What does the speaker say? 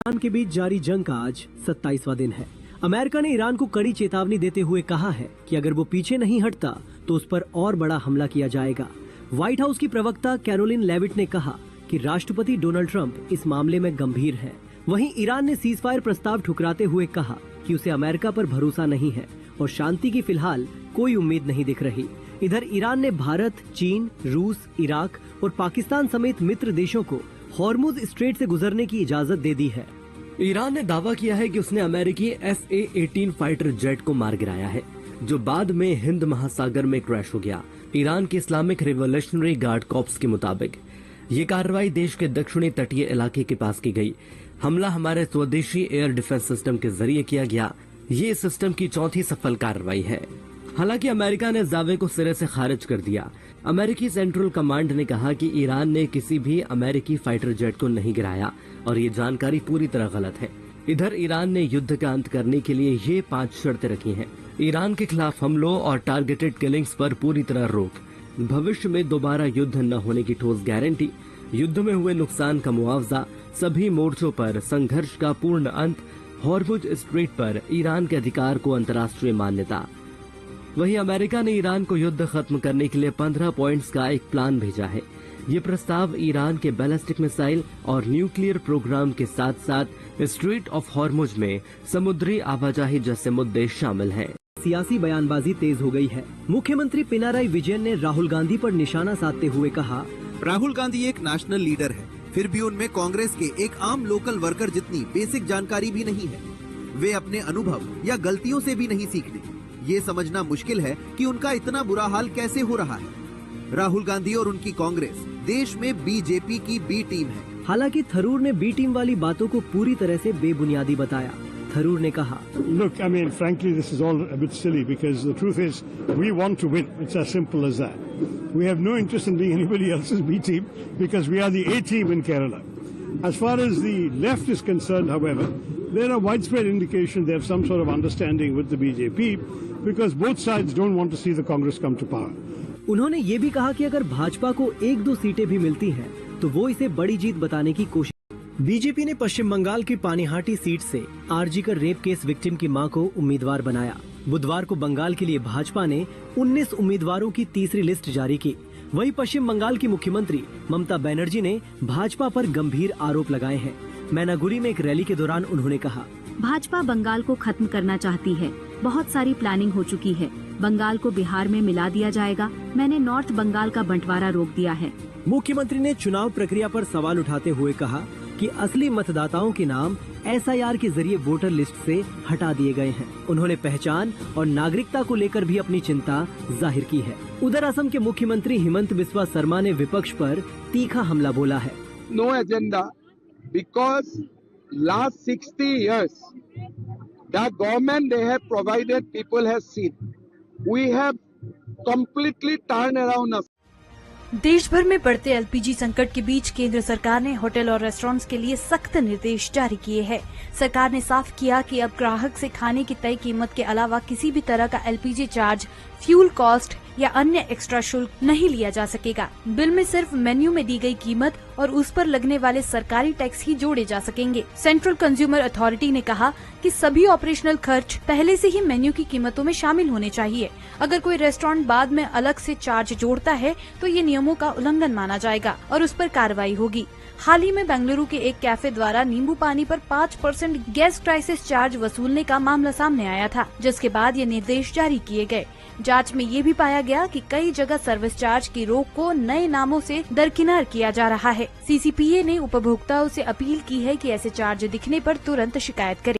Iran के बीच जारी जंग का आज 27वां दिन है। अमेरिका ने ईरान को कड़ी चेतावनी देते हुए कहा है कि अगर वो पीछे नहीं हटता तो उस पर और बड़ा हमला किया जाएगा। व्हाइट हाउस की प्रवक्ता कैरोलिन लेविट ने कहा कि राष्ट्रपति डोनाल्ड ट्रंप इस मामले में गंभीर है। वहीं ईरान ने सीजफायर प्रस्ताव ठुकराते हुए कहा कि उसे अमेरिका पर भरोसा नहीं है और शांति की फिलहाल कोई उम्मीद नहीं दिख रही। इधर ईरान ने भारत, चीन, रूस, इराक और पाकिस्तान समेत मित्र देशों को हॉर्मुज स्ट्रेट से गुजरने की इजाजत दे दी है। ईरान ने दावा किया है कि उसने अमेरिकी FA-18 फाइटर जेट को मार गिराया है, जो बाद में हिंद महासागर में क्रैश हो गया। ईरान के इस्लामिक रिवोल्यूशनरी गार्ड कॉर्प्स के मुताबिक ये कार्रवाई देश के दक्षिणी तटीय इलाके के पास की गई। हमला हमारे स्वदेशी एयर डिफेंस सिस्टम के जरिए किया गया। ये इस सिस्टम की चौथी सफल कार्रवाई है। हालांकि अमेरिका ने इस दावे को सिरे से खारिज कर दिया। अमेरिकी सेंट्रल कमांड ने कहा कि ईरान ने किसी भी अमेरिकी फाइटर जेट को नहीं गिराया और ये जानकारी पूरी तरह गलत है। इधर ईरान ने युद्ध का अंत करने के लिए ये 5 शर्तें रखी हैं। ईरान के खिलाफ हमलों और टारगेटेड किलिंग्स पर पूरी तरह रोक, भविष्य में दोबारा युद्ध न होने की ठोस गारंटी, युद्ध में हुए नुकसान का मुआवजा, सभी मोर्चों पर संघर्ष का पूर्ण अंत, हॉर्मुज स्ट्रेट पर ईरान के अधिकार को अंतर्राष्ट्रीय मान्यता। वहीं अमेरिका ने ईरान को युद्ध खत्म करने के लिए 15 पॉइंट्स का एक प्लान भेजा है। ये प्रस्ताव ईरान के बैलिस्टिक मिसाइल और न्यूक्लियर प्रोग्राम के साथ साथ स्ट्रेट ऑफ हॉर्मुज में समुद्री आवाजाही जैसे मुद्दे शामिल हैं। सियासी बयानबाजी तेज हो गई है। मुख्यमंत्री पिनाराई विजयन ने राहुल गांधी पर निशाना साधते हुए कहा, राहुल गांधी एक नेशनल लीडर है, फिर भी उनमें कांग्रेस के एक आम लोकल वर्कर जितनी बेसिक जानकारी भी नहीं है। वे अपने अनुभव या गलतियों से भी नहीं सीखते। ये समझना मुश्किल है कि उनका इतना बुरा हाल कैसे हो रहा है। राहुल गांधी और उनकी कांग्रेस देश में बीजेपी की बी टीम है। हालांकि थरूर ने बी टीम वाली बातों को पूरी तरह से बेबुनियादी बताया। थरूर ने कहा, Look, I mean, frankly, this is all a bit silly because the truth is we want to win. It's as simple as that. We have no interest in being anybody else's B team because we are the A team in Kerala. As far as the left is concerned, however, there are widespread indications they have some sort of understanding with the BJP because both sides don't want to see the Congress come to power. उन्होंने ये भी कहा कि अगर भाजपा को 1-2 सीटें भी मिलती हैं, तो वो इसे बड़ी जीत बताने की कोशिश। बीजेपी ने पश्चिम बंगाल की पानीहाटी सीट से आरजीकर रेप केस विक्टिम की मां को उम्मीदवार बनाया। बुधवार को बंगाल के लिए भाजपा ने 19 उम्मीदवारों की तीसरी लिस्ट जारी की। वहीं पश्चिम बंगाल की मुख्यमंत्री ममता बनर्जी ने भाजपा पर गंभीर आरोप लगाए हैं। मैनागुड़ी में एक रैली के दौरान उन्होंने कहा, भाजपा बंगाल को खत्म करना चाहती है। बहुत सारी प्लानिंग हो चुकी है। बंगाल को बिहार में मिला दिया जाएगा। मैंने नॉर्थ बंगाल का बंटवारा रोक दिया है। मुख्यमंत्री ने चुनाव प्रक्रिया पर सवाल उठाते हुए कहा कि असली मतदाताओं के नाम SIR के जरिए वोटर लिस्ट से हटा दिए गए हैं। उन्होंने पहचान और नागरिकता को लेकर भी अपनी चिंता जाहिर की है। उधर असम के मुख्यमंत्री हिमंत बिस्वा शर्मा ने विपक्ष पर तीखा हमला बोला है। No agenda because last 60 years the government they have provided people have seen. We have completely turned around us. देश भर में बढ़ते LPG संकट के बीच केंद्र सरकार ने होटल और रेस्टोरेंट्स के लिए सख्त निर्देश जारी किए हैं। सरकार ने साफ किया कि अब ग्राहक से खाने की तय कीमत के अलावा किसी भी तरह का LPG चार्ज, फ्यूल कॉस्ट या अन्य एक्स्ट्रा शुल्क नहीं लिया जा सकेगा। बिल में सिर्फ मेन्यू में दी गई कीमत और उस पर लगने वाले सरकारी टैक्स ही जोड़े जा सकेंगे। सेंट्रल कंज्यूमर अथॉरिटी ने कहा कि सभी ऑपरेशनल खर्च पहले से ही मेन्यू की कीमतों में शामिल होने चाहिए। अगर कोई रेस्टोरेंट बाद में अलग से चार्ज जोड़ता है तो ये नियमों का उल्लंघन माना जाएगा और उस पर कार्रवाई होगी। हाल ही में बेंगलुरु के एक कैफे द्वारा नींबू पानी पर 5% गैस क्राइसिस चार्ज वसूलने का मामला सामने आया था, जिसके बाद ये निर्देश जारी किए गए। जांच में ये भी पाया गया कि कई जगह सर्विस चार्ज की रोक को नए नामों से दरकिनार किया जा रहा है। CCPA ने उपभोक्ताओं से अपील की है कि ऐसे चार्ज दिखने पर तुरंत शिकायत करें।